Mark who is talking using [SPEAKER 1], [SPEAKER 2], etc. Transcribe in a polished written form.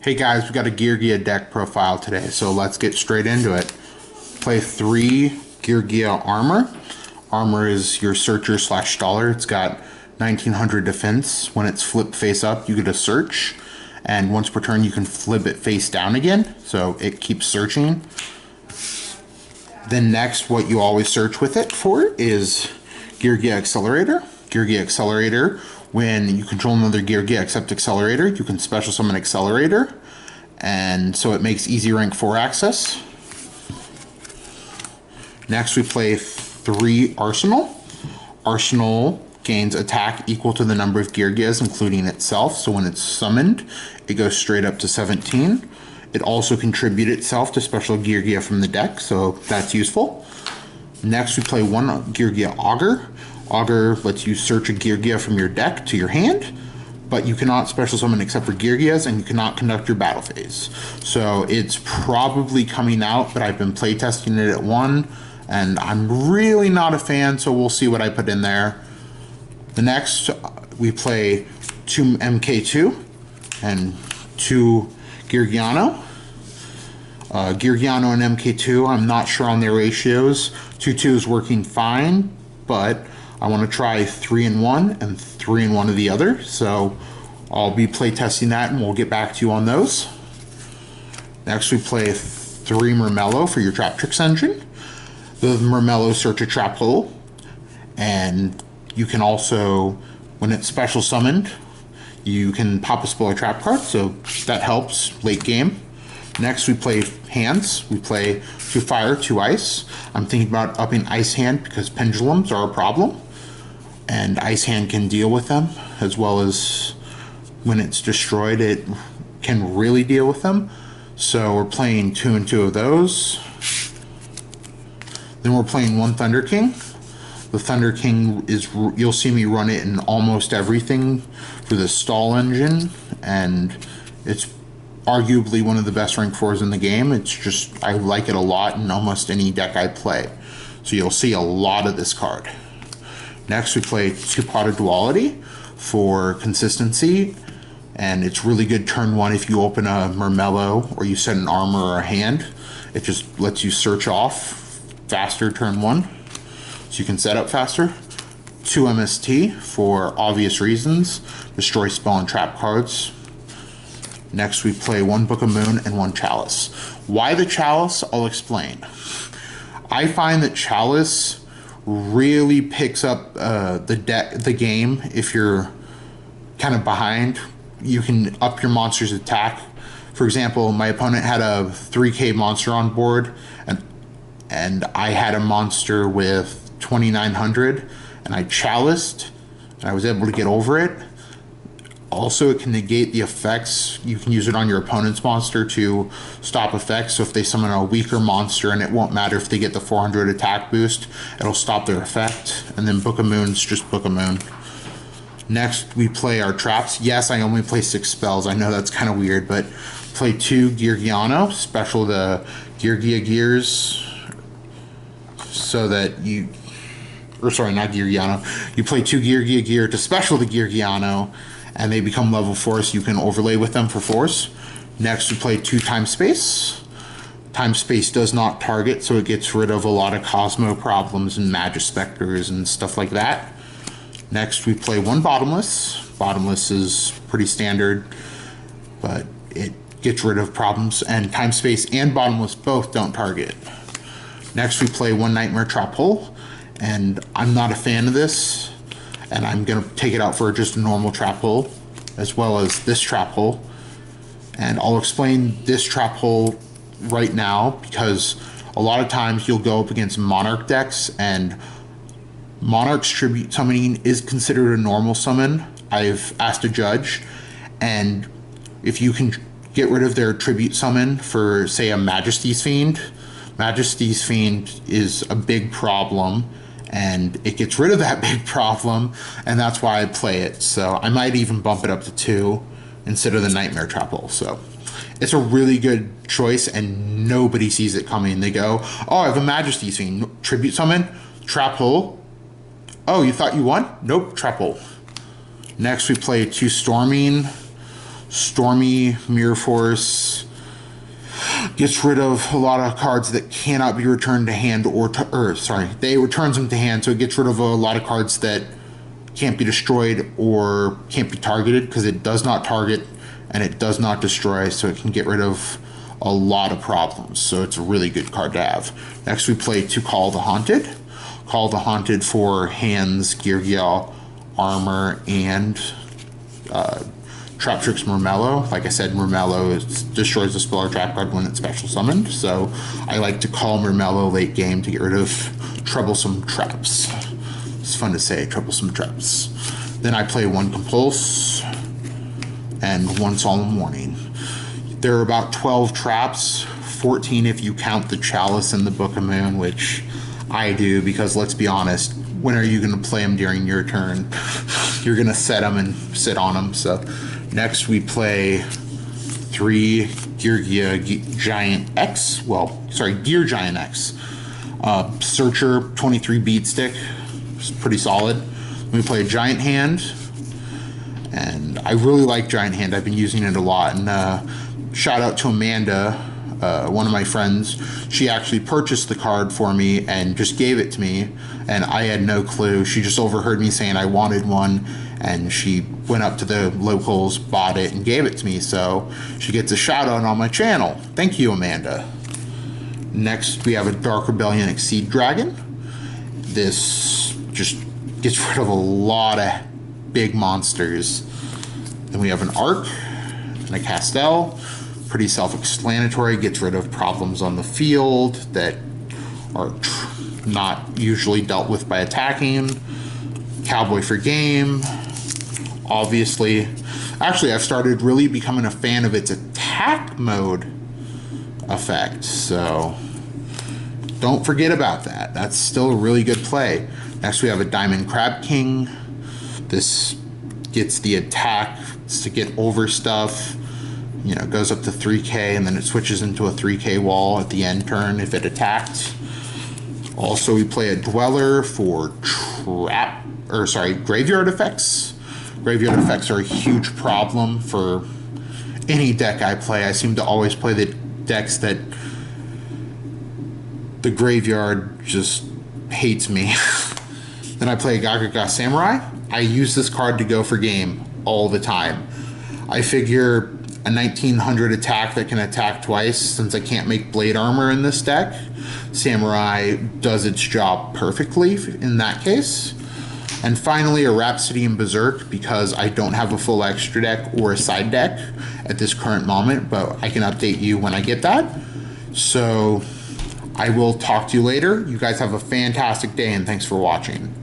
[SPEAKER 1] Hey guys, we got a geargia deck profile today, so let's get straight into it. Play 3 geargia armor. Armor is your searcher slash staller. It's got 1900 defense. When it's flipped face up, you get a search, and once per turn you can flip it face down again, so it keeps searching. Then next, what you always search with it for is geargia accelerator. Geargia accelerator, when you control another geargia except accelerator, you can special summon accelerator, and so it makes easy rank 4 access. Next we play 3 arsenal. Arsenal gains attack equal to the number of geargias, including itself, so when it's summoned it goes straight up to 17. It also contributes itself to special geargia from the deck, so that's useful. Next we play 1 geargia augur. Augur lets you search a geargia from your deck to your hand, but you cannot special summon except for geargias, and you cannot conduct your battle phase. So it's probably coming out, but I've been playtesting it at 1, and I'm really not a fan, so we'll see what I put in there. The next, we play 2 MK2 and 2 Geargiano. Geargiano and MK2, I'm not sure on their ratios. 2-2 is working fine, but I want to try 3-1 and 3-1 of the other, so I'll be playtesting that and we'll get back to you on those. Next we play 3 Murmello for your trap tricks engine. The Murmello search a trap hole, and you can also, when it's special summoned, you can pop a spoiler trap card, so that helps late game. Next we play hands. We play 2 fire, 2 ice. I'm thinking about upping ice hand because pendulums are a problem, and ice hand can deal with them, as well as when it's destroyed it can really deal with them. So we're playing 2 and 2 of those. Then we're playing 1 Thunder King. The Thunder King is, you'll see me run it in almost everything for the stall engine, and it's arguably one of the best rank 4s in the game. It's just, I like it a lot in almost any deck I play. So you'll see a lot of this card. Next we play 2 Pot of Duality for consistency, and it's really good turn 1 if you open a Murmello or you set an armor or a hand. It just lets you search off faster turn 1, so you can set up faster. 2 MST for obvious reasons, destroy spell and trap cards. Next we play 1 Book of Moon and 1 Chalice. Why the Chalice? I'll explain. I find that Chalice really picks up the game if you're kind of behind. You can up your monster's attack. For example, my opponent had a 3k monster on board, and I had a monster with 2900, and I chaliced, and I was able to get over it. Also, it can negate the effects. You can use it on your opponent's monster to stop effects. So if they summon a weaker monster, and it won't matter if they get the 400 attack boost, it'll stop their effect. And then Book of Moon's just Book of Moon. Next, we play our traps. Yes, I only play 6 spells. I know that's kind of weird, but play 2 Geargiano, special the Geargia gears, so that you, or sorry, not Geargiano. You play 2 Geargia gear to special the Geargiano, and they become level 4, so you can overlay with them for force. Next we play 2 Time Space. Time Space does not target, so it gets rid of a lot of Cosmo problems and Magispectors and stuff like that. Next we play 1 Bottomless. Bottomless is pretty standard, but it gets rid of problems, and Time Space and Bottomless both don't target. Next we play 1 Nightmare Trap Hole, and I'm not a fan of this, and I'm going to take it out for just a normal trap hole, as well as this trap hole. And I'll explain this trap hole right now, because a lot of times you'll go up against Monarch decks, and Monarch's Tribute Summoning is considered a normal summon. I've asked a judge, and if you can get rid of their Tribute Summon for, say, a Majesty's Fiend, Majesty's Fiend is a big problem, and it gets rid of that big problem, and that's why I play it. So I might even bump it up to 2 instead of the Nightmare Trap Hole. So it's a really good choice, and nobody sees it coming. They go, oh, I have a Majesty's Fiend, Tribute Summon, Trap Hole. Oh, you thought you won? Nope, Trap Hole. Next we play 2 Storming. Stormy Mirror Force gets rid of a lot of cards that cannot be returned to hand they returns them to hand, so it gets rid of a lot of cards that can't be destroyed or can't be targeted, because it does not target and it does not destroy, so it can get rid of a lot of problems. So it's a really good card to have. Next we play to Call the Haunted. Call the Haunted for hands, geargia, armor, and Trap Trix Murmello. Like I said, Murmello destroys the spell or trap card when it's special summoned, so I like to call Murmello late game to get rid of troublesome traps. It's fun to say, troublesome traps. Then I play 1 Compulse and 1 Solemn Warning. There are about 12 traps, 14 if you count the Chalice and the Book of Moon, which I do, because let's be honest, when are you going to play them during your turn? You're going to set them and sit on them. So next we play 3 geargia Giant X. Gear Giant X. Searcher, 23 beat stick. It's pretty solid. We play a Giant Hand. And I really like Giant Hand. I've been using it a lot. And shout out to Amanda, one of my friends. She actually purchased the card for me and just gave it to me, and I had no clue. She just overheard me saying I wanted one, and she went up to the locals, bought it, and gave it to me. So she gets a shout out on my channel. Thank you, Amanda. Next we have a Dark Rebellion Exceed Dragon. This just gets rid of a lot of big monsters. Then we have an Arc and a Castell. Pretty self-explanatory, gets rid of problems on the field that are not usually dealt with by attacking. Cowboy for game, obviously. Actually, I've started really becoming a fan of its attack mode effect, so don't forget about that. That's still a really good play. Next we have a Diamond Crab King. This gets the attack to get over stuff. You know, goes up to 3k, and then it switches into a 3k wall at the end turn if it attacked. Also, we play a Dweller for graveyard effects. Graveyard effects are a huge problem for any deck I play. I seem to always play the decks that the graveyard just hates me. Then I play Geargia Samurai. I use this card to go for game all the time. I figure a 1900 attack that can attack twice, since I can't make blade armor in this deck, Samurai does its job perfectly in that case. And finally, a Rhapsody and Berserk, because I don't have a full extra deck or a side deck at this current moment, but I can update you when I get that. So I will talk to you later. You guys have a fantastic day, and thanks for watching.